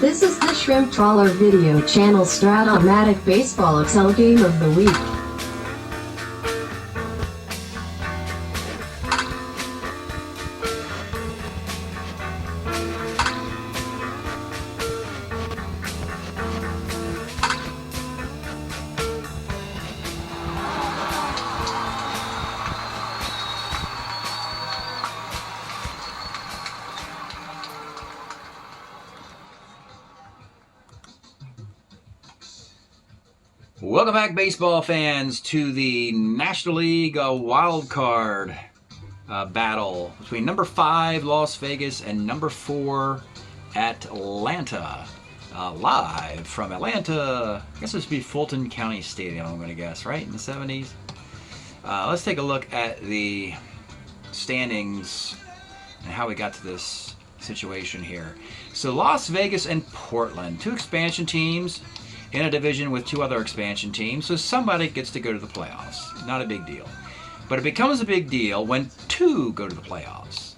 This is the Shrimp Trawler video channel Strat-O-Matic Baseball EXCEL Game of the Week. Welcome back, baseball fans, to the National League Wildcard battle between number 5 Las Vegas and number 4 Atlanta. Live from Atlanta. I guess this would be Fulton County Stadium, I'm going to guess, right? In the 70s. Let's take a look at the standings and how we got to this situation here. So Las Vegas and Portland, 2 expansion teams in a division with 2 other expansion teams, so somebody gets to go to the playoffs. Not a big deal. But it becomes a big deal when 2 go to the playoffs,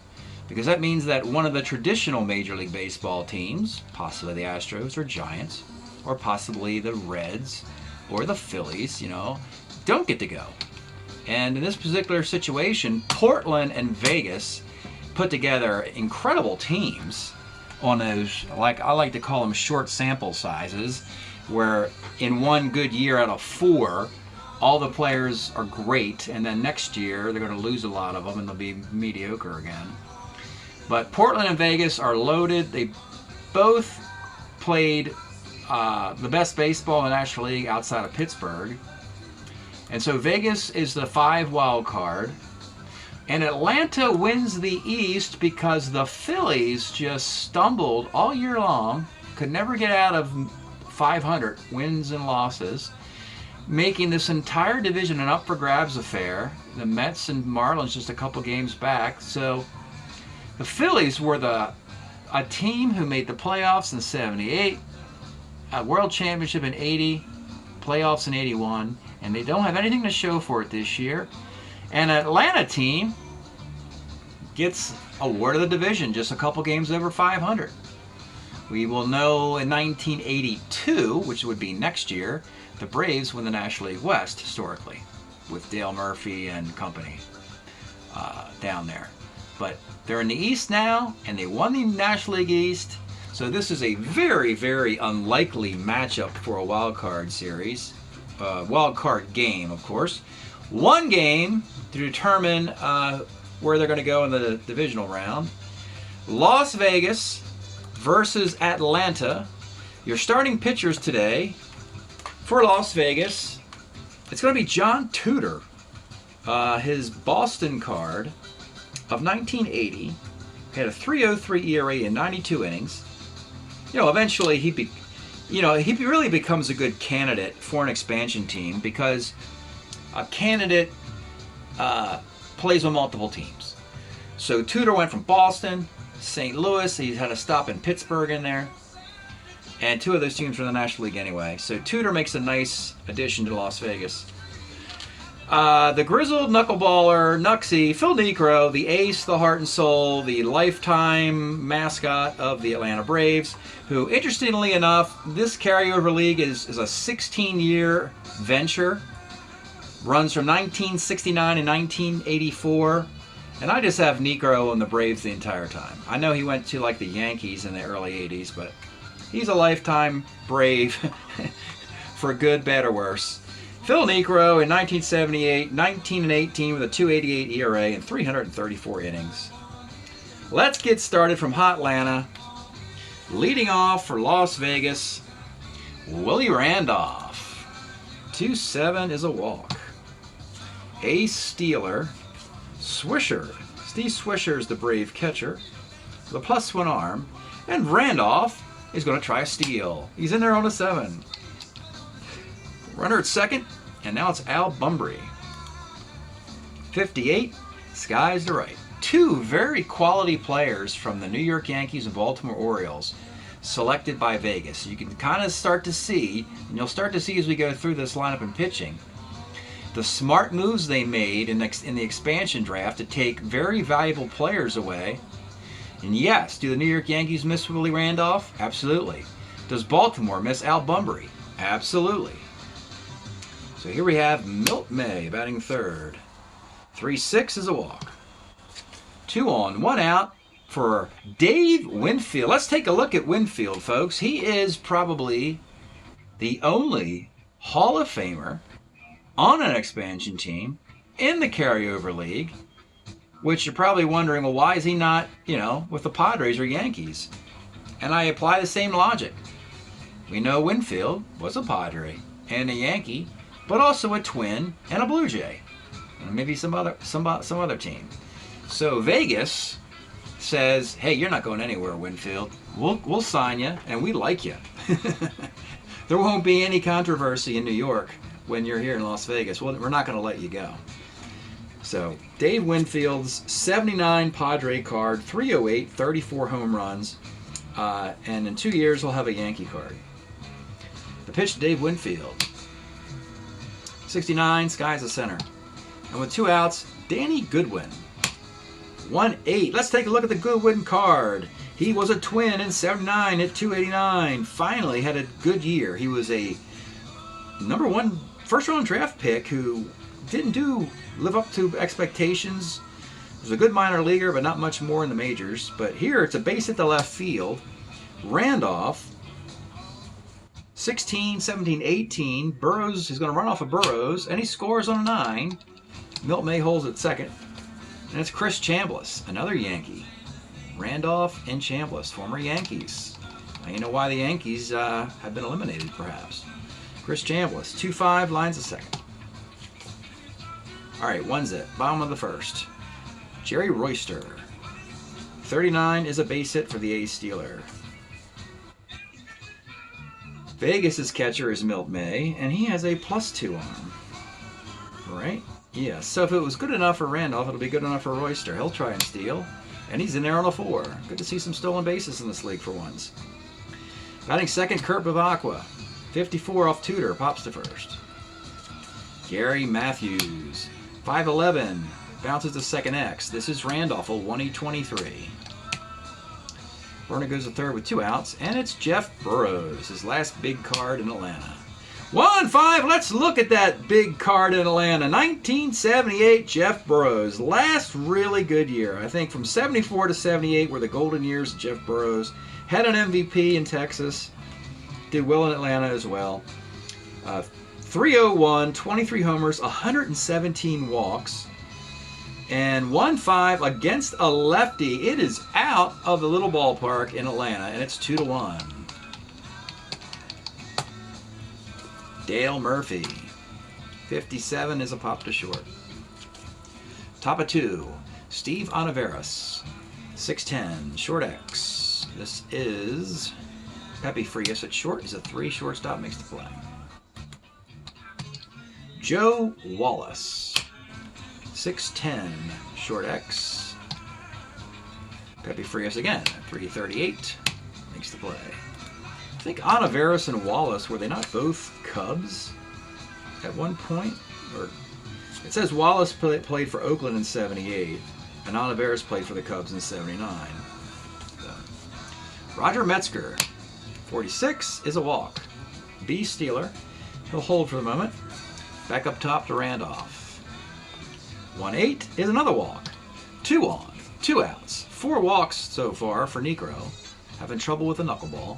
because that means that one of the traditional Major League Baseball teams, possibly the Astros or Giants, or possibly the Reds or the Phillies, don't get to go. And in this particular situation, Portland and Vegas put together incredible teams on those, like I like to call them, short sample sizes, where in one good year out of 4, all the players are great, and then next year they're going to lose a lot of them and they'll be mediocre again. But Portland and Vegas are loaded. They both played the best baseball in the National League outside of Pittsburgh. And so Vegas is the 5 wild card. And Atlanta wins the East because the Phillies just stumbled all year long, could never get out of 500 wins and losses, making this entire division an up for grabs affair. The Mets and Marlins just a couple games back. So the Phillies were a team who made the playoffs in '78, a World Championship in '80, playoffs in '81, and they don't have anything to show for it this year. And an Atlanta team gets awarded the division just a couple games over 500. We will know in 1982, which would be next year, the Braves win the National League West historically, with Dale Murphy and company down there. But they're in the East now, and they won the National League East. So this is a very, very unlikely matchup for a wild card series, wild card game, of course. One game to determine where they're going to go in the divisional round. Las Vegas versus Atlanta. Your starting pitchers today for Las Vegas, it's going to be John Tudor. His Boston card of 1980 had a 3.03 ERA in 92 innings. Eventually he really becomes a good candidate for an expansion team, because a candidate plays with multiple teams. So Tudor went from Boston, St. Louis, he had a stop in Pittsburgh in there, and 2 of those teams were in the National League anyway. So Tudor makes a nice addition to Las Vegas. The grizzled knuckleballer, Knucksy, Phil Niekro, the ace, the heart and soul, the lifetime mascot of the Atlanta Braves, who, interestingly enough, this carryover league is a 16-year venture, runs from 1969 to 1984. And I just have Niekro and the Braves the entire time. I know he went to the Yankees in the early 80s, but he's a lifetime Brave for good, bad, or worse. Phil Niekro in 1978, 19-18 with a 2.88 ERA and 334 innings. Let's get started from Hotlanta. Leading off for Las Vegas, Willie Randolph. 2.7 is a walk. Ace Steeler. Swisher. Steve Swisher is the Brave catcher with a +1 arm. And Randolph is going to try a steal. He's in there on a 7. Runner at second, and now it's Al Bumbry. 58, skies to right. 2 very quality players from the New York Yankees and Baltimore Orioles selected by Vegas. You can kind of start to see, and you'll start to see as we go through this lineup and pitching, the smart moves they made in the expansion draft to take very valuable players away And yes, do the New York Yankees miss Willie Randolph? Absolutely. Does Baltimore miss Al Bunbury? Absolutely. So here we have Milt May batting third. 3-6 is a walk. 2 on, 1 out for Dave Winfield. Let's take a look at Winfield, folks. He is probably the only Hall of Famer on an expansion team in the carryover league, which you're probably wondering, well, why is he not, with the Padres or Yankees? And I apply the same logic. We know Winfield was a Padre and a Yankee, but also a Twin and a Blue Jay, and maybe some other team. So Vegas says, hey, you're not going anywhere, Winfield. We'll sign you, and we like you. There won't be any controversy in New York when you're here in Las Vegas. Well, we're not going to let you go. So Dave Winfield's 79 Padre card, 308, 34 home runs, and in 2 years he'll have a Yankee card. The pitch to Dave Winfield. 69, sky's the center. And with 2 outs, Danny Goodwin. 1-8. Let's take a look at the Goodwin card. He was a Twin in 79 at 289. Finally had a good year. He was a number 1 first-round draft pick who didn't live up to expectations. Was a good minor leaguer, but not much more in the majors. But here it's a base hit to left field. Randolph, 16, 17, 18. Burrows is going to run off of Burrows, and he scores on a 9. Milt May holds at second. And it's Chris Chambliss, another Yankee. Randolph and Chambliss, former Yankees. Now you know why the Yankees have been eliminated, perhaps. Chris Chambliss, 2-5, lines of second. All right, 1-0, bottom of the first. Jerry Royster. 39 is a base hit for the A's Steeler. Vegas' catcher is Milt May, and he has a +2 on him. Right? Yeah, so if it was good enough for Randolph, it'll be good enough for Royster. He'll try and steal. And he's in there on a 4. Good to see some stolen bases in this league for once. Batting second, Kurt Bavacqua. 54 off Tudor, pops to first. Gary Matthews. 5'11", bounces to second X. This is Randolph, a 1E23. Werner goes to third with 2 outs, and it's Jeff Burrows, his last big card in Atlanta. 1-5, let's look at that big card in Atlanta. 1978, Jeff Burrows. Last really good year. I think from 74 to 78 were the golden years of Jeff Burrows. Had an MVP in Texas. Did well in Atlanta as well. 301, 23 homers, 117 walks. And 1-5 against a lefty. It is out of the little ballpark in Atlanta, and it's 2-1. Dale Murphy. 57 is a pop to short. Top of 2. Steve Onaveras. 6'10", short X. This is Pepe Frias at short. He's a 3 shortstop, makes the play. Joe Wallace. 6'10", short X. Pepe Frias again, 338, makes the play. I think Onaveras and Wallace, were they not both Cubs at one point? Or it says Wallace played for Oakland in 78, and Onaveras played for the Cubs in 79. So, Roger Metzger, 46, is a walk. B Steeler. He'll hold for the moment. Back up top to Randolph. 1-8 is another walk. 2 on, 2 outs. 4 walks so far for Negro. Having trouble with the knuckleball.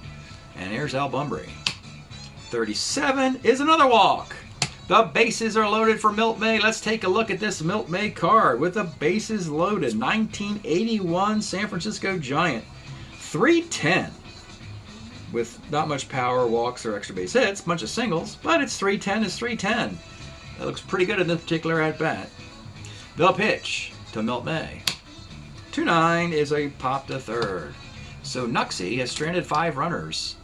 And here's Al Bunbury. 37 is another walk. The bases are loaded for Milt May. Let's take a look at this Milt May card with the bases loaded. 1981 San Francisco Giant. 310. With not much power, walks, or extra base hits. Bunch of singles, but it's 310 is 310. That looks pretty good in this particular at-bat. The pitch to Milt May. 2-9 is a pop to third. So Nuxie has stranded 5 runners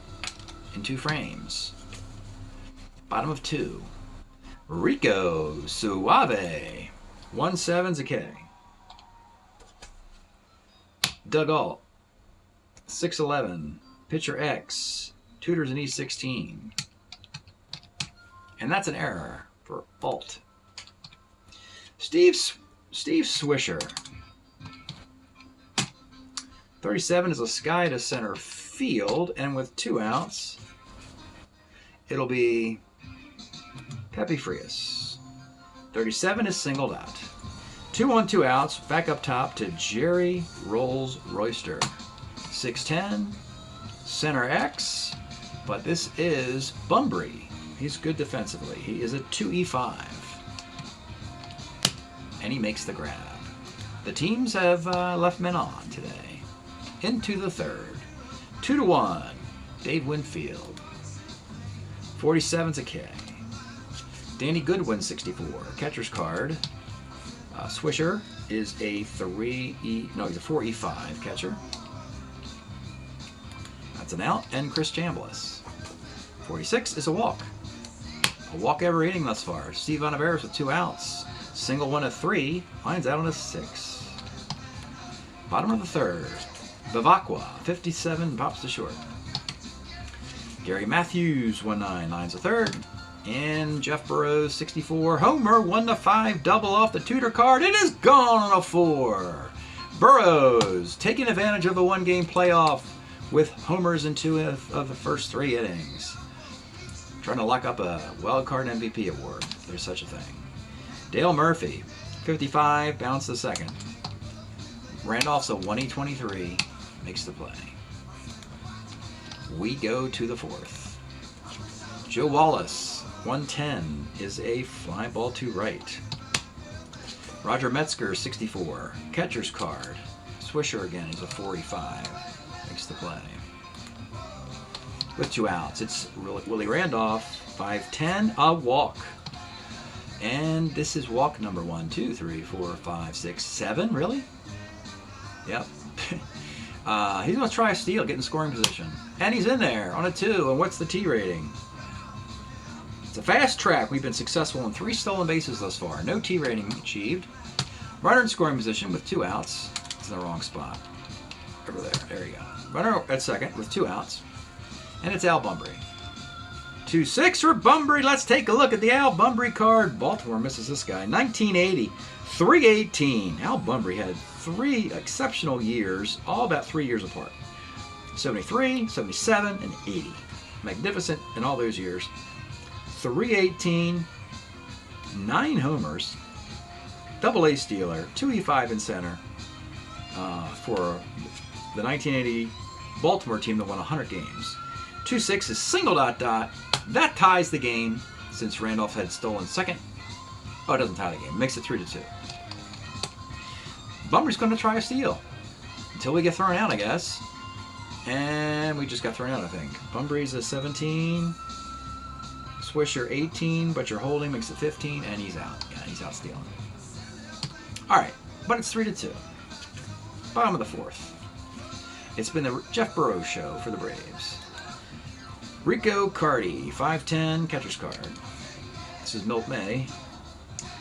in 2 frames. Bottom of 2. Rico Suave. 1-7's a K. Doug Alt. 6'11". Pitcher X. Tutors an E16. And that's an error for Alt. Steve Swisher. 37 is a sky to center field, and with 2 outs, it'll be Pepe Frias. 37 is singled out. 2 on 2 outs, back up top to Jerry Rolls Royster. 6'10", center X, but this is Bunbury. He's good defensively. He is a 2E5. And he makes the grab. The teams have left men on today. Into the third. 2-1, Dave Winfield. 47's a K. Danny Goodwin, 64. Catcher's card. Swisher is a 3E, no, he's a 4E5 catcher. That's an out. And Chris Chambliss. 46 is a walk. A walk every inning thus far. Steve Olivares with 2 outs. Single one of 3. Lines out on a 6. Bottom of the third. Bavacqua, 57, pops to short. Gary Matthews, 1-9, lines a third. And Jeff Burrows, 64, homer, 1-5, double off the Tudor card. It is gone on a 4. Burrows taking advantage of a 1-game playoff with homers in 2 of the first 3 innings. Trying to lock up a wild card MVP award, if there's such a thing. Dale Murphy, 55, bounce the second. Randolph's a 1E23, makes the play. We go to the 4th. Joe Wallace, 110, is a fly ball to right. Roger Metzger, 64, catcher's card. Swisher again is a 4E5, makes the play. With 2 outs, it's Willie Randolph, 5'10", a walk. And this is walk number 1, 2, 3, 4, 5, 6, 7, really? Yep. He's going to try a steal, get in scoring position. And he's in there on a 2. And what's the T rating? It's a fast track. We've been successful in 3 stolen bases thus far. No T rating achieved. Runner in scoring position with 2 outs. It's in the wrong spot. Over there. There you go. Runner at second with 2 outs. And it's Al Bunbury. 2-6 for Bunbury. Let's take a look at the Al Bunbury card. Baltimore misses this guy. 1980, 318. Al Bunbury had 3 exceptional years, all about 3 years apart. 73, 77, and 80. Magnificent in all those years. 318, 9 homers, double-A stealer, 2E5 in center for the 1980 Baltimore team that won 100 games. 2-6 is single ... That ties the game since Randolph had stolen second. Oh, it doesn't tie the game. It makes it 3-2. Bunbury's going to try a steal until we get thrown out, I guess. And we just got thrown out, I think. Bunbury's a 17. Swisher 18, but you're holding, makes it 15, and he's out. Yeah, he's out stealing. All right, but it's 3-2. Bottom of the 4th. It's been the Jeff Burrows show for the Braves. Rico Carty, 5'10", catcher's card. This is Milt May,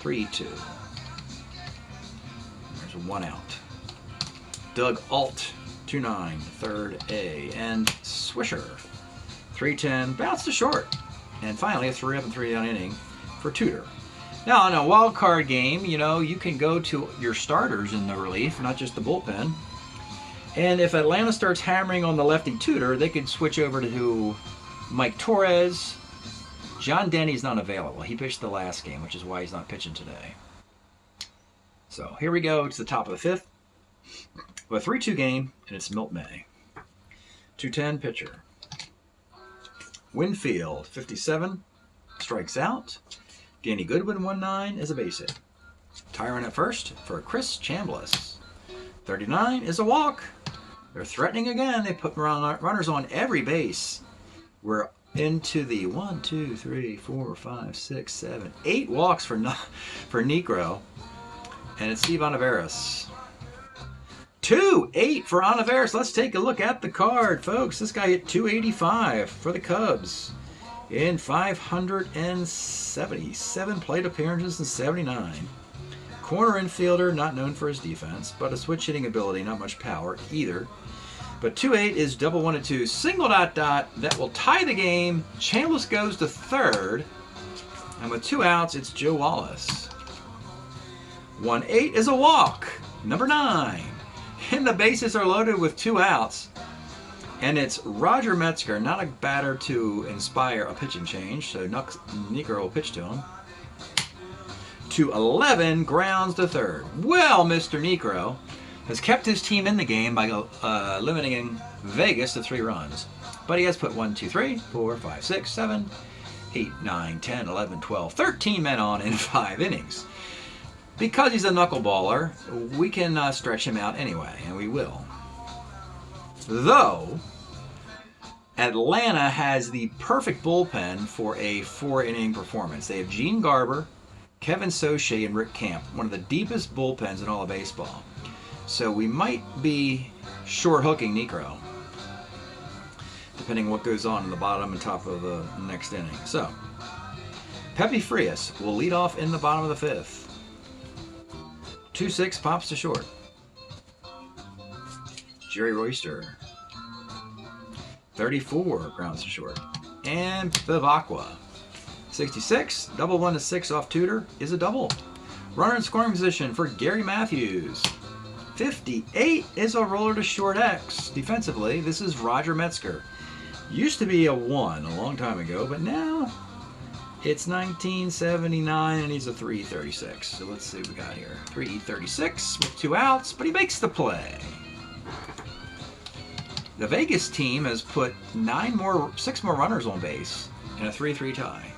3-2. There's 1 out. Doug Alt, 2-9, third A. And Swisher, 3-10, bounce to short. And finally, a 3-up and 3-down inning for Tudor. Now, in a wild card game, you know, you can go to your starters in the relief, not just the bullpen. And if Atlanta starts hammering on the lefty Tudor, they could switch over to Mike Torres. John Denny's not available. He pitched the last game, which is why he's not pitching today. So here we go. It's the top of the 5th. A 3-2 game, and it's Milt May. 210 pitcher. Winfield, 57, strikes out. Danny Goodwin, 1-9, is a base hit. Tyron at first for Chris Chambliss. 39 is a walk. They're threatening again. They put runners on every base. We're into the 1, 2, 3, 4, 5, 6, 7, 8 walks for Negro. And it's Steve Olivares. 2-8 for Olivares. Let's take a look at the card, folks. This guy hit 285 for the Cubs in 577 plate appearances and 79. Corner infielder, not known for his defense, but a switch hitting ability, not much power either. But 2-8 is double 1 and 2, single ... That will tie the game. Chambliss goes to third. And with 2 outs, it's Joe Wallace. 1-8 is a walk. Number 9. And the bases are loaded with 2 outs. And it's Roger Metzger, not a batter to inspire a pitching change, so Niekro will pitch to him. To 11, grounds to third. Well, Mr. Niekro has kept his team in the game by limiting Vegas to 3 runs. But he has put 1, 2, 3, 4, 5, 6, 7, 8, 9, 10, 11, 12, 13 men on in 5 innings. Because he's a knuckleballer, we can stretch him out anyway, and we will. Though, Atlanta has the perfect bullpen for a 4-inning performance. They have Gene Garber, Kevin Soche, and Rick Camp, one of the deepest bullpens in all of baseball. So we might be short hooking Niekro, depending on what goes on in the bottom and top of the next inning. So, Pepe Frias will lead off in the bottom of the 5th. 2-6 pops to short. Jerry Royster. 34 grounds to short. And Bivacqua. 66, double 1 to 6 off Tudor is a double. Runner in scoring position for Gary Matthews. 58 is a roller to short X. Defensively, this is Roger Metzger. Used to be a 1 a long time ago, but now it's 1979 and he's a 336. So let's see what we got here. 336 with 2 outs, but he makes the play. The Vegas team has put 6 more runners on base in a 3-3 tie.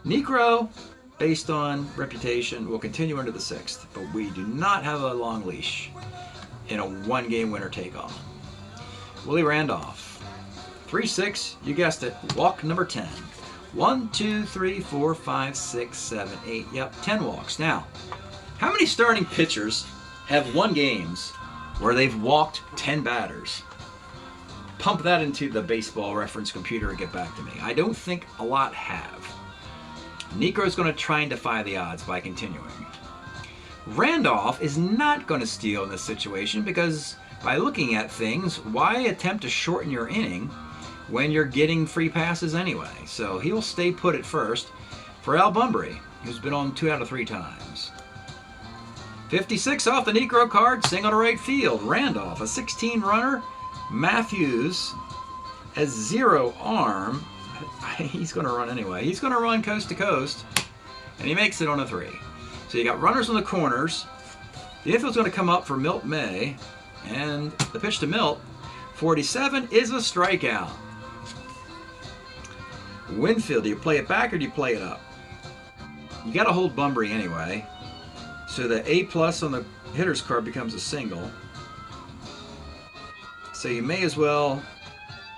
Niekro, based on reputation, will continue into the 6th, but we do not have a long leash in a 1-game winner take-all. Willie Randolph, 3-6, you guessed it, walk number 10. 1, 2, 3, 4, 5, 6, 7, 8, yep, 10 walks. Now, how many starting pitchers have won games where they've walked 10 batters? Pump that into the baseball reference computer and get back to me. I don't think a lot have. Niekro's going to try and defy the odds by continuing. Randolph is not going to steal in this situation because by looking at things, why attempt to shorten your inning when you're getting free passes anyway? So he will stay put at first for Al Bunbury, who's been on 2 out of 3 times. 56 off the Niekro card, single to right field. Randolph, a 16 runner. Matthews has 0 arm. He's going to run anyway. He's going to run coast to coast, and he makes it on a 3. So you got runners on the corners. The infield's going to come up for Milt May, and the pitch to Milt, 47, is a strikeout. Winfield, do you play it back or do you play it up? You got to hold Bunbury anyway. So the A+ on the hitter's card becomes a single. So you may as well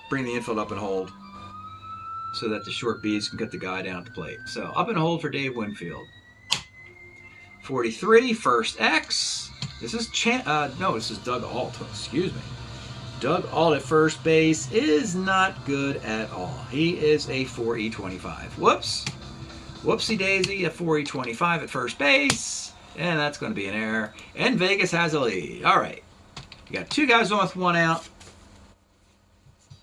bring the infield up and hold so that the short B's can get the guy down at the plate. So up and hold for Dave Winfield. 43, first X. This is this is Doug Alt. Excuse me. Doug Alt at first base is not good at all. He is a 4E25. Whoops. Whoopsie daisy, a 4E25 at first base. And that's going to be an error. And Vegas has a lead. All right. You got 2 guys on with 1 out.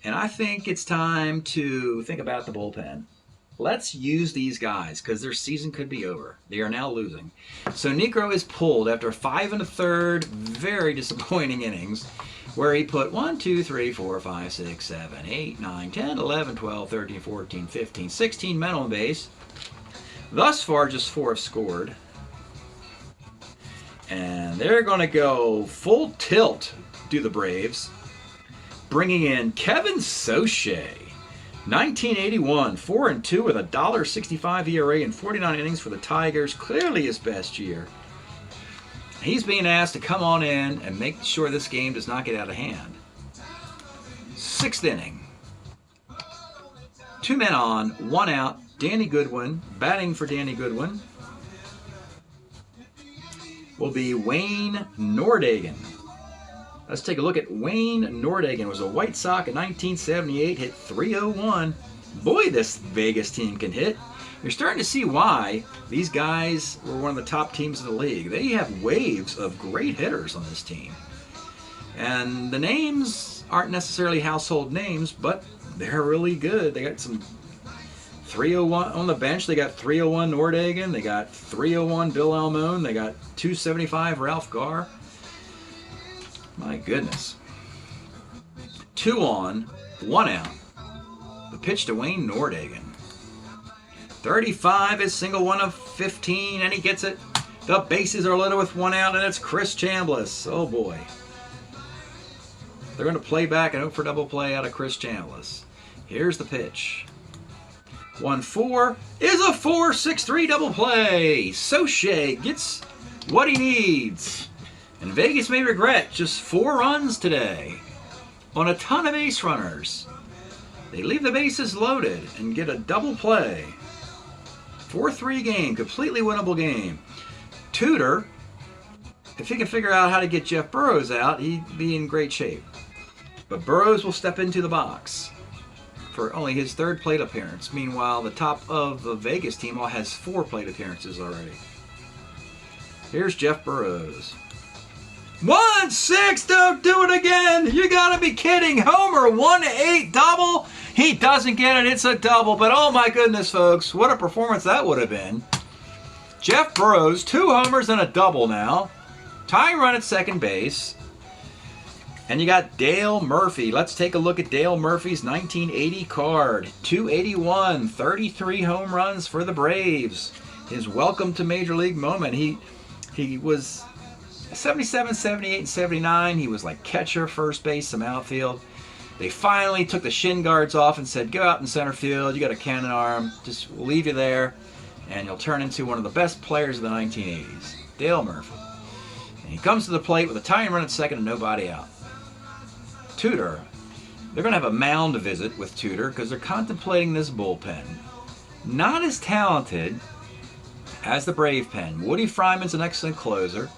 And I think it's time to think about the bullpen. Let's use these guys because their season could be over. They are now losing. So Niekro is pulled after 5 1/3 very disappointing innings where he put 1, 2, 3, 4, 5, 6, 7, 8, 9, 10, 11, 12, 13, 14, 15, 16 men on base. Thus far, just 4 have scored. And they're going to go full tilt, do the Braves, bringing in Kevin Soche. 1981, 4-2 with a $1.65 ERA in 49 innings for the Tigers. Clearly his best year. He's being asked to come on in and make sure this game does not get out of hand. 6th inning. 2 men on, 1 out. Danny Goodwin, batting for Danny Goodwin, will be Wayne Nordhagen. Let's take a look at Wayne Nordhagen. Was a White Sox in 1978, hit .301. Boy, this Vegas team can hit. You're starting to see why these guys were one of the top teams in the league. They have waves of great hitters on this team. And the names aren't necessarily household names, but they're really good. They got some 301 on the bench. They got 301 Nordhagen. They got 301 Bill Almone. They got 275 Ralph Garr. My goodness. 2 on, 1 out. The pitch to Wayne Nordhagen. 35 is single one of 15, and he gets it. The bases are loaded with 1 out, and it's Chris Chambliss. Oh boy. They're going to play back and hope for double play out of Chris Chambliss. Here's the pitch. 1-4 is a 4-6-3 double play. Soche gets what he needs. And Vegas may regret just 4 runs today on a ton of base runners. They leave the bases loaded and get a double play. 4-3 game, completely winnable game. Tudor, if he can figure out how to get Jeff Burroughs out, he'd be in great shape. But Burroughs will step into the box for only his 3rd plate appearance. Meanwhile, the top of the Vegas team has 4 plate appearances already. Here's Jeff Burroughs. 1-6, don't do it again. You gotta be kidding. Homer, 1-8 double. He doesn't get it. It's a double. But oh my goodness, folks, what a performance that would have been. Jeff Burroughs, 2 homers and a double now. Tying run at second base. And you got Dale Murphy. Let's take a look at Dale Murphy's 1980 card. 281, 33 home runs for the Braves. His welcome to Major League moment. He was 77, 78, and 79. He was like catcher, first base, some outfield. They finally took the shin guards off and said, go out in center field. You got a cannon arm. Just we'll leave you there, and you'll turn into one of the best players of the 1980s. Dale Murphy. And he comes to the plate with a tying run at second and nobody out. Tudor. They're going to have a mound visit with Tudor because they're contemplating this bullpen. Not as talented as the Brave pen. Woody Fryman's an excellent closer.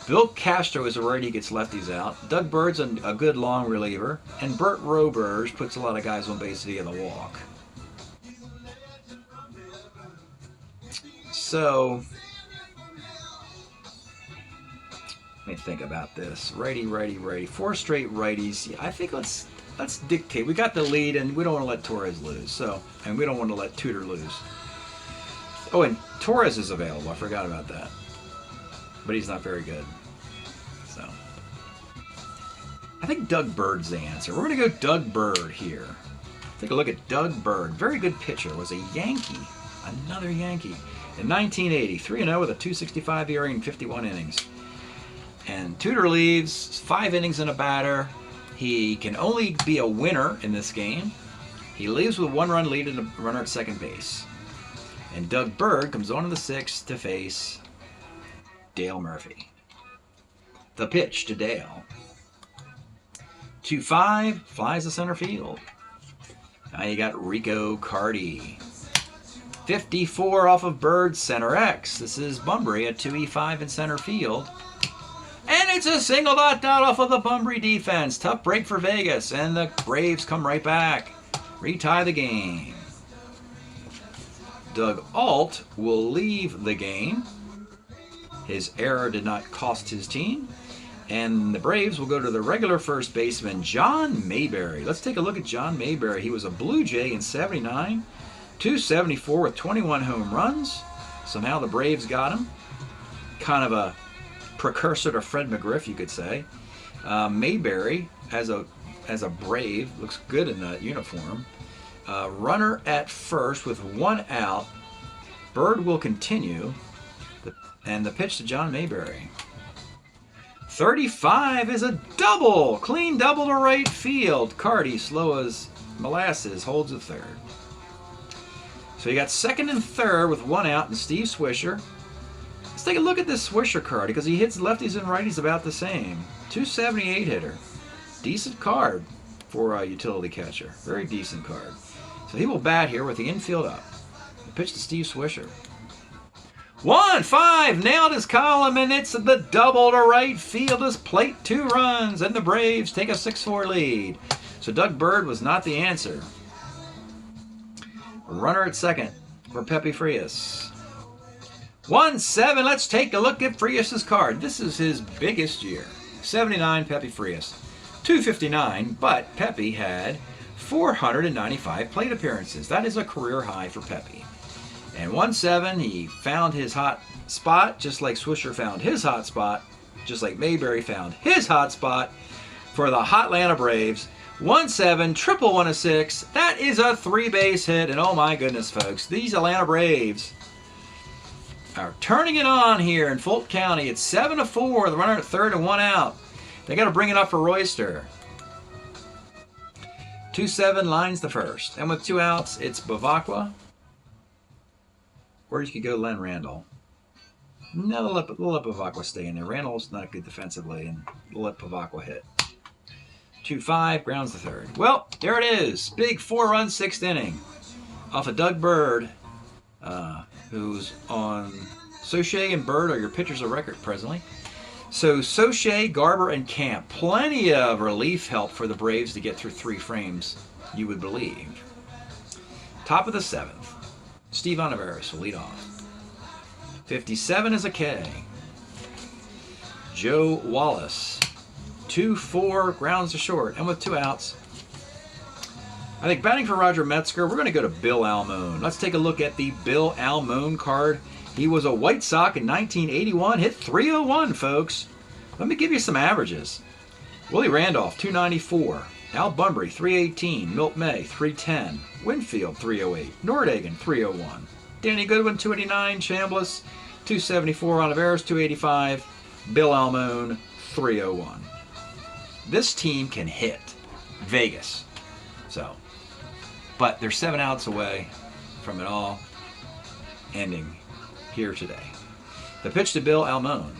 Bill Castro is a righty, he gets lefties out. Doug Bird's a good long reliever. And Bert Roberge puts a lot of guys on base via the walk. So, let me think about this. Righty, righty, righty. 4 straight righties. Yeah, I think let's dictate. We got the lead, and we don't want to let Torres lose. So, and we don't want to let Tudor lose. Oh, and Torres is available. I forgot about that. But he's not very good. So, I think Doug Bird's the answer. We're going to go Doug Bird here. Take a look at Doug Bird. Very good pitcher. Was a Yankee. Another Yankee. In 1980, 3-0 with a 265 ERA in 51 innings. And Tudor leaves, 5 innings and a batter. He can only be a winner in this game. He leaves with a 1-run lead and a runner at second base. And Doug Bird comes on to the 6th to face Dale Murphy. The pitch to Dale. 2-5, flies to center field. Now you got Rico Cardi. 54 off of Bird's center X. This is Bunbury at 2E5 in center field. And it's a single dot off of the Bunbury defense. Tough break for Vegas. And the Braves come right back. Retie the game. Doug Alt will leave the game. His error did not cost his team. And the Braves will go to the regular first baseman, John Mayberry. Let's take a look at John Mayberry. He was a Blue Jay in 79. 274 with 21 home runs. Somehow the Braves got him. Kind of a precursor to Fred McGriff, you could say. Mayberry, as a Brave, looks good in that uniform. Runner at first with 1 out. Bird will continue. And the pitch to John Mayberry. 35 is a double. Clean double to right field. Cardi, slow as molasses, holds the third. So you got second and third with 1 out, and Steve Swisher. Let's take a look at this Swisher card because he hits lefties and righties about the same. 278 hitter. Decent card for a utility catcher. Very decent card. So he will bat here with the infield up. The pitch to Steve Swisher. 1-5, nailed his column, and it's the double to right field. His plate 2 runs, and the Braves take a 6-4 lead. So Doug Bird was not the answer. Runner at second for Pepe Frias. 1-7, let's take a look at Frias' card. This is his biggest year. 79, Pepe Frias. 259, but Pepe had 495 plate appearances. That is a career high for Pepe. And 1-7, he found his hot spot, just like Swisher found his hot spot, just like Mayberry found his hot spot. for the Hot Atlanta Braves. 1-7, triple 1-6. That is a 3-base hit, and oh my goodness, folks, these Atlanta Braves are turning it on here in Fulton County. It's 7-4. The runner at third and 1 out. They got to bring it up for Royster. 2-7 lines the first, and with 2 outs, it's Bavacqua. Or you could go Len Randall. No, they'll let Bavacqua stay in there. Randall's not good defensively, and they'll let Bavacqua hit. 2-5, grounds the third. Well, there it is. Big 4-run 6th inning off of Doug Bird, who's on. Soche and Bird are your pitchers of record presently. So Soche, Garber, and Camp. Plenty of relief help for the Braves to get through 3 frames, you would believe. Top of the 7th. Steve Olivares will lead off. 57 is a K. Joe Wallace. 2-4, grounds to short, and with 2 outs. I think batting for Roger Metzger, we're going to go to Bill Almon. Let's take a look at the Bill Almon card. He was a White Sox in 1981, hit .301, folks. Let me give you some averages. Willie Randolph, 294. Al Bunbury, 318. Milt May, 310. Winfield, 308. Nordhagen, 301. Danny Goodwin, 289. Chambliss, 274. Olivares, 285. Bill Almon, 301. This team can hit Vegas. But they're 7 outs away from it all ending here today. The pitch to Bill Almon.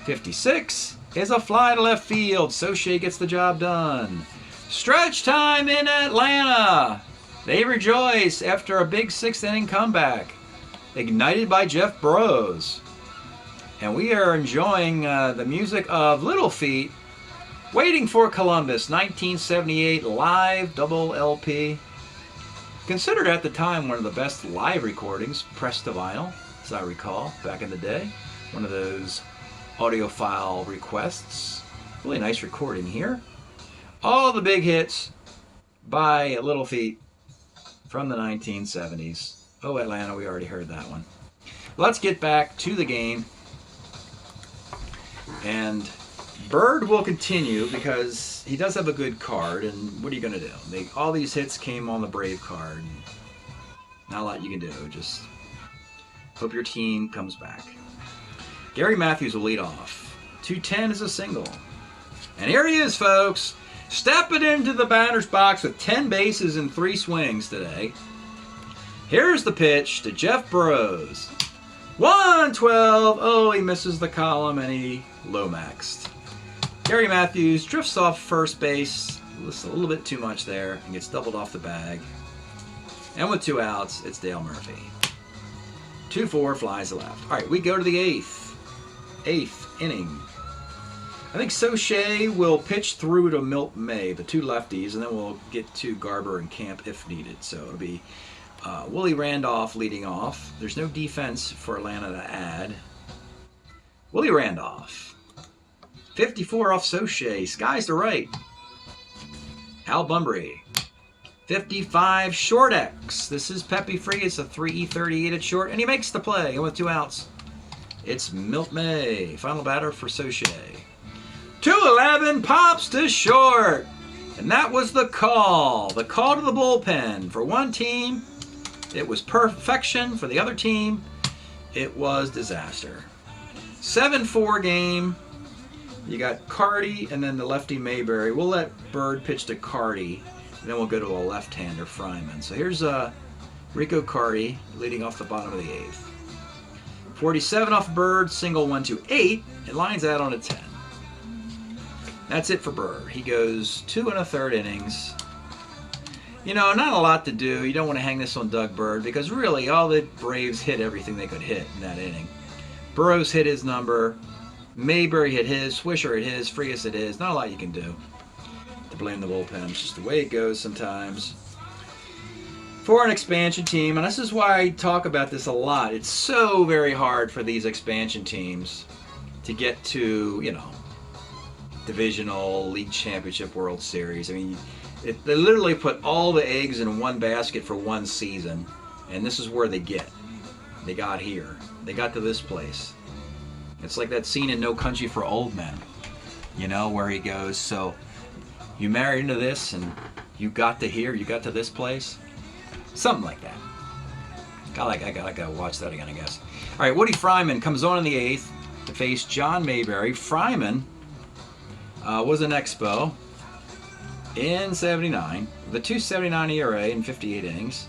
56 is a fly to left field. Soche gets the job done. Stretch time in Atlanta. They rejoice after a big 6th inning comeback. Ignited by Jeff Burroughs. And we are enjoying the music of Little Feat. Waiting for Columbus, 1978 live double LP. Considered at the time one of the best live recordings, pressed to vinyl, as I recall, back in the day. One of those audiophile requests. Really nice recording here. All the big hits by Little Feat from the 1970s. Oh, Atlanta, we already heard that one. Let's get back to the game. And Bird will continue because he does have a good card, and what are you going to do? All these hits came on the Brave card. And not a lot you can do. Just hope your team comes back. Gary Matthews will lead off. 210 is a single. And here he is, folks. Stepping into the batter's box with 10 bases and 3 swings today. Here's the pitch to Jeff Burroughs. 112. Oh, he misses the column and he low-maxed. Gary Matthews drifts off first base, just a little bit too much there, and gets doubled off the bag. And with 2 outs, it's Dale Murphy. 2-4 flies to left. All right, we go to the 8th inning. I think Soche will pitch through to Milt May, the 2 lefties, and then we'll get to Garber and Camp if needed. So it'll be Willie Randolph leading off. There's no defense for Atlanta to add. Willie Randolph. 54 off Soche. Skies to right. Al Bunbury. 55 short X. This is Pepe Frias, a 3E38 at short, and he makes the play. And with 2 outs, it's Milt May. Final batter for Soche. 211 pops to short. And that was the call. The call to the bullpen. For one team, it was perfection. For the other team, it was disaster. 7-4 game. You got Carty and then the lefty Mayberry. We'll let Bird pitch to Carty, and then we'll go to a left-hander, Fryman. So here's Rico Carty leading off the bottom of the 8th. 47 off Bird, single 1-2-8. It lines out on a 10. That's it for Bird. He goes 2 1/3 innings. You know, not a lot to do. You don't want to hang this on Doug Bird because really all the Braves hit everything they could hit in that inning. Burroughs hit his number. Mayberry hit his, Swisher hit his, Frias hit his. Not a lot you can do to blame the bullpen. It's just the way it goes sometimes. For an expansion team, and this is why I talk about this a lot, it's so very hard for these expansion teams to get to, you know, divisional, league championship, World Series. I mean, they literally put all the eggs in one basket for one season, and this is where they get. They got here. They got to this place. It's like that scene in No Country for Old Men. you know, where he goes, so you married into this and you got to here, you got to this place. Something like that. I gotta watch that again, I guess. All right, Woody Fryman comes on in the 8th to face John Mayberry. Fryman was an Expo in 79 with a 2.79 ERA in 58 innings.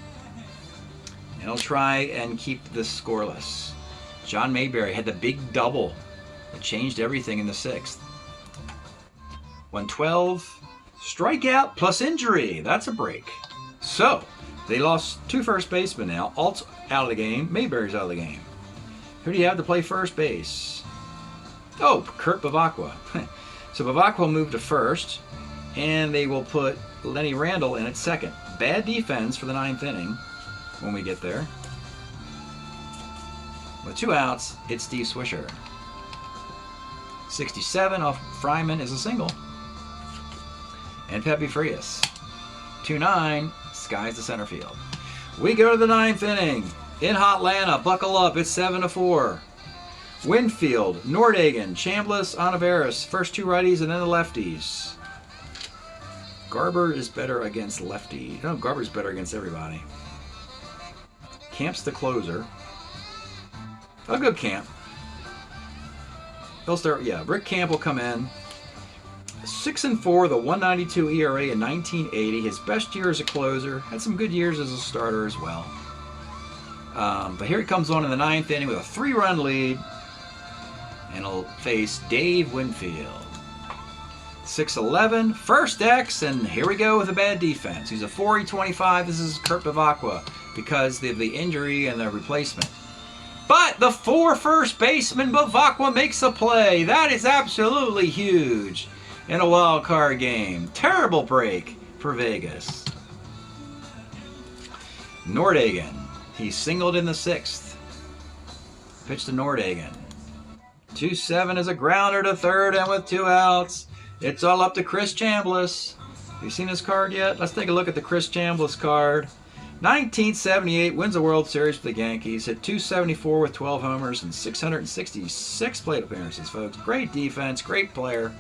And he'll try and keep this scoreless. John Mayberry had the big double that changed everything in the 6th. 112, strikeout plus injury. That's a break. So, they lost 2 first basemen now. Alt's out of the game. Mayberry's out of the game. Who do you have to play first base? Oh, Kurt Bavacqua. So Bavacqua moved to first, and they will put Lenny Randall in at second. Bad defense for the 9th inning when we get there. With 2 outs, it's Steve Swisher. 67 off Fryman is a single. And Pepe Frias. 2-9, skies to center field. We go to the 9th inning. In Hotlanta, buckle up, it's 7-4. Winfield, Nordhagen, Chambliss, Olivares. First 2 righties and then the lefties. Garber is better against lefty. No, Garber's better against everybody. Camp's the closer. A good Camp. He'll start, yeah, Rick Camp will come in. 6-4, the 192 ERA in 1980. His best year as a closer. Had some good years as a starter as well. But here he comes on in the 9th inning with a 3-run lead. And he'll face Dave Winfield. 6-11, first X, and here we go with a bad defense. He's a 4.25. This is Kurt Bavacqua because of the injury and the replacement. But the 4 first baseman Bavacqua makes a play. That is absolutely huge in a wild card game. Terrible break for Vegas. Nordhagen, he singled in the 6th. Pitch to Nordhagen. 2-7 is a grounder to third, and with 2 outs, it's all up to Chris Chambliss. Have you seen his card yet? Let's take a look at the Chris Chambliss card. 1978, wins the World Series for the Yankees. Hit 274 with 12 homers and 666 plate appearances, folks. Great defense, great player.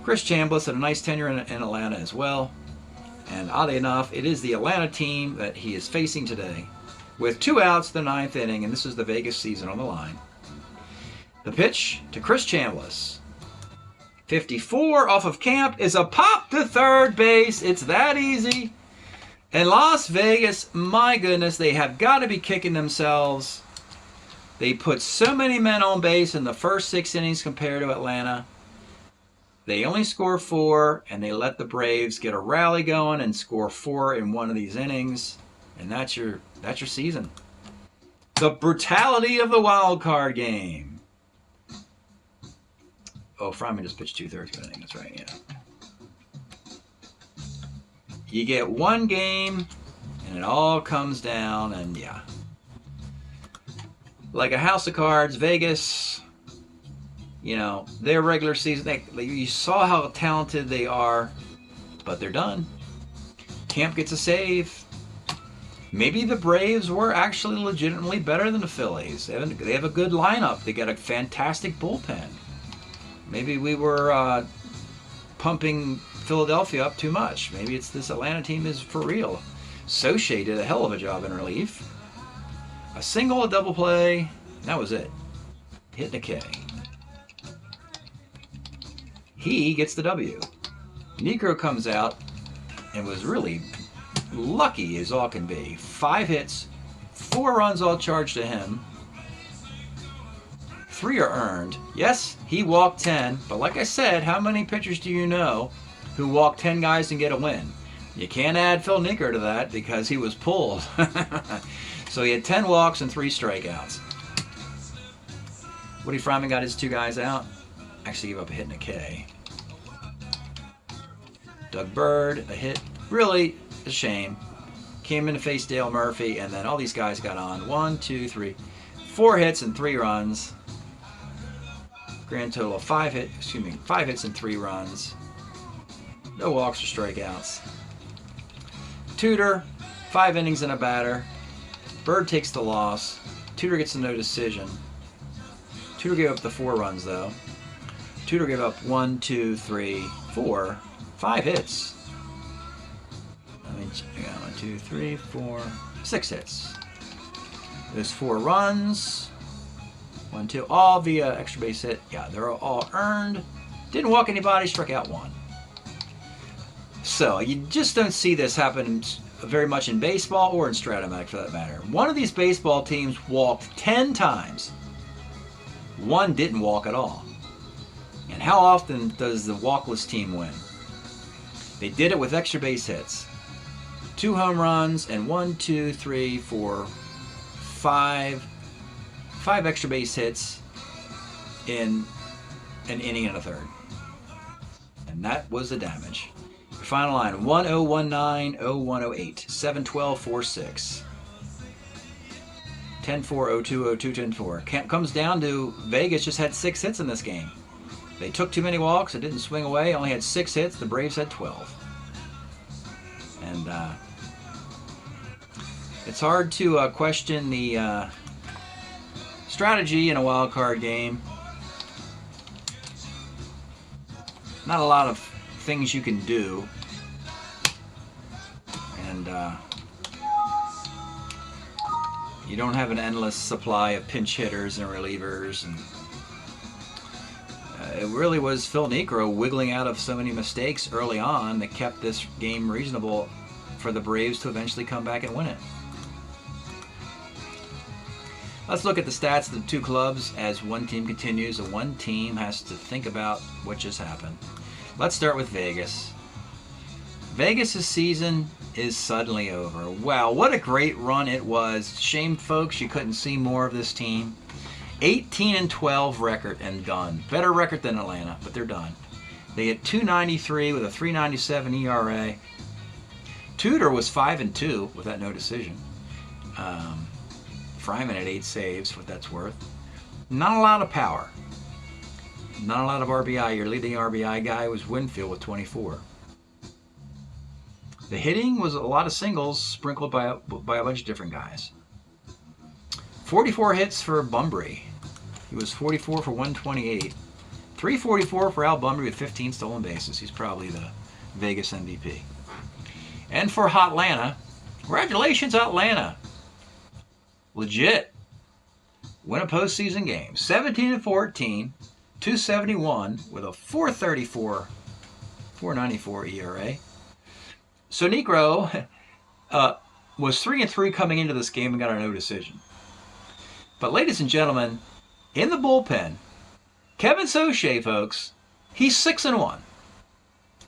Chris Chambliss had a nice tenure in Atlanta as well. And oddly enough, it is the Atlanta team that he is facing today. With 2 outs in the 9th inning, and this is the Vegas season on the line. The pitch to Chris Chambliss. 54 off of Camp is a pop to third base. It's that easy. And Las Vegas, my goodness, they have got to be kicking themselves. They put so many men on base in the first 6 innings compared to Atlanta. They only score 4, and they let the Braves get a rally going and score 4 in one of these innings. And that's your season. The brutality of the wild card game. Oh, Fryman just pitched 2/3 of an inning. That's right, yeah. You get 1 game, and it all comes down, and yeah. Like a house of cards, Vegas, you know, their regular season, you saw how talented they are, but they're done. Camp gets a save. Maybe the Braves were actually legitimately better than the Phillies. They have a good lineup. They got a fantastic bullpen. Maybe we were pumping Philadelphia up too much. Maybe it's this Atlanta team is for real. Soche did a hell of a job in relief. A single, a double play, and that was it. Hitting a K. He gets the W. Negro comes out and was really lucky as all can be. 5 hits, 4 runs all charged to him. 3 are earned. Yes, he walked 10, but like I said, how many pitchers do you know who walk 10 guys and get a win? You can't add Phil Nieker to that because he was pulled. So he had 10 walks and 3 strikeouts. Woody Fryman got his 2 guys out. Actually gave up a hit and a K. Doug Bird, a hit. Really a shame. Came in to face Dale Murphy, and then all these guys got on. 1, 2, 3, 4 hits and 3 runs. Grand total of 5 hits and 3 runs. No walks or strikeouts. Tudor, 5 innings and a batter. Bird takes the loss. Tudor gets a no decision. Tudor gave up the 4 runs though. Tudor gave up 1, 2, 3, 4, 5 hits. I mean, 1, 2, 3, 4, 6 hits. There's 4 runs. 1, 2, all via extra base hit. Yeah, they're all earned. Didn't walk anybody, struck out 1. So you just don't see this happen very much in baseball or in Strat-O-Matic for that matter. One of these baseball teams walked 10 times. One didn't walk at all. And how often does the walkless team win? They did it with extra base hits. 2 home runs and 1, 2, 3, 4, 5 extra base hits in an inning and a third. And that was the damage. Your final line, 1019, 0108, 712, 46. 10-4, 02, 02, 10-4. Comes down to Vegas just had 6 hits in this game. They took too many walks. It didn't swing away. Only had 6 hits. The Braves had 12. And it's hard to question the strategy in a wild card game. Not a lot of things you can do. And you don't have an endless supply of pinch hitters and relievers. And it really was Phil Niekro wiggling out of so many mistakes early on that kept this game reasonable for the Braves to eventually come back and win it. Let's look at the stats of the two clubs as one team continues and one team has to think about what just happened. Let's start with Vegas. Vegas' season is suddenly over. Wow, what a great run it was. Shame, folks, you couldn't see more of this team. 18-12 record and done. Better record than Atlanta, but they're done. They hit .293 with a .397 ERA. Tudor was 5-2 with that no decision. Fryman had 8 saves, what that's worth. Not a lot of power. Not a lot of RBI. Your leading RBI guy was Winfield with 24. The hitting was a lot of singles sprinkled by a bunch of different guys. 44 hits for Bunbury. He was 44 for 128. 344 for Al Bunbury with 15 stolen bases. He's probably the Vegas MVP. And for Hotlanta, congratulations, Atlanta. Legit. Win a postseason game. 17-14, 271 with a 434, 494 ERA. So Niekro was 3-3 coming into this game and got a no decision. But ladies and gentlemen, in the bullpen, Kevin Soche, folks, he's 6-1.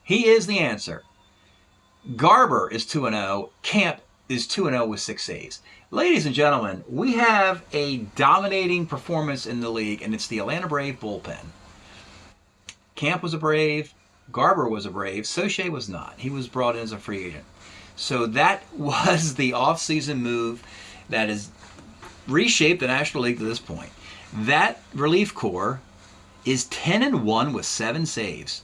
He is the answer. Garber is 2-0. Camp is 2-0 with 6 saves. Ladies and gentlemen, we have a dominating performance in the league, and it's the Atlanta Brave bullpen. Camp was a Brave. Garber was a Brave. Soche was not. He was brought in as a free agent. So that was the offseason move that has reshaped the National League to this point. That relief corps is 10-1 with 7 saves,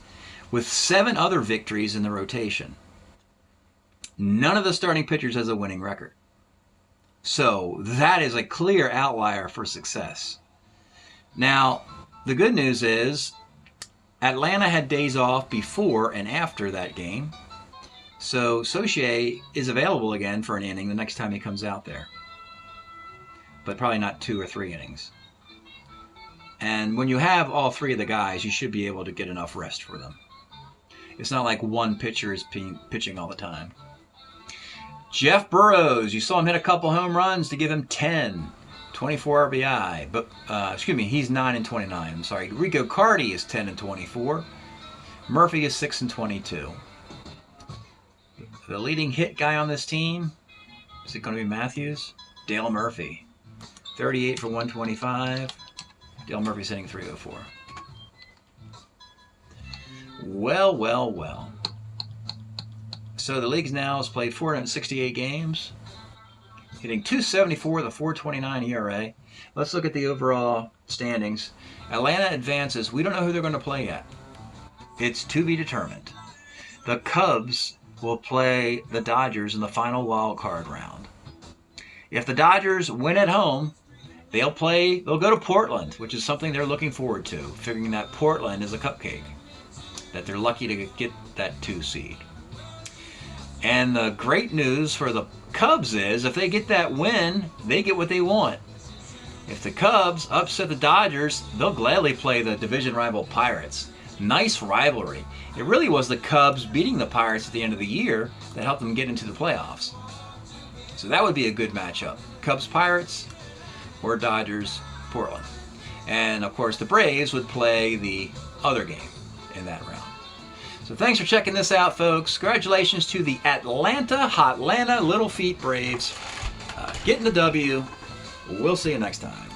with 7 other victories in the rotation. None of the starting pitchers has a winning record. So that is a clear outlier for success. Now, the good news is Atlanta had days off before and after that game. So Soche is available again for an inning the next time he comes out there. But probably not 2 or 3 innings. And when you have all 3 of the guys, you should be able to get enough rest for them. It's not like one pitcher is pitching all the time. Jeff Burrows, you saw him hit a couple home runs to give him 10, 24 RBI. But excuse me, he's 9-29. I'm sorry. Rico Carty is 10-24. Murphy is 6-22. The leading hit guy on this team, is it going to be Matthews? Dale Murphy, 38 for 125. Dale Murphy's hitting .304. Well, well, well. So the league now has played 468 games, hitting .274 with a .429 ERA. Let's look at the overall standings. Atlanta advances. We don't know who they're going to play yet. It's to be determined. The Cubs will play the Dodgers in the final wild card round. If the Dodgers win at home they'll go to Portland, which is something they're looking forward to, figuring that Portland is a cupcake, that they're lucky to get that 2 seed. And the great news for the Cubs is if they get that win, they get what they want. If the Cubs upset the Dodgers, they'll gladly play the division rival Pirates. Nice rivalry. It really was the Cubs beating the Pirates at the end of the year that helped them get into the playoffs. So that would be a good matchup. Cubs-Pirates or Dodgers-Portland. And of course the Braves would play the other game in that round. So thanks for checking this out, folks. Congratulations to the Hotlanta Little Feet Braves getting the W. We'll see you next time.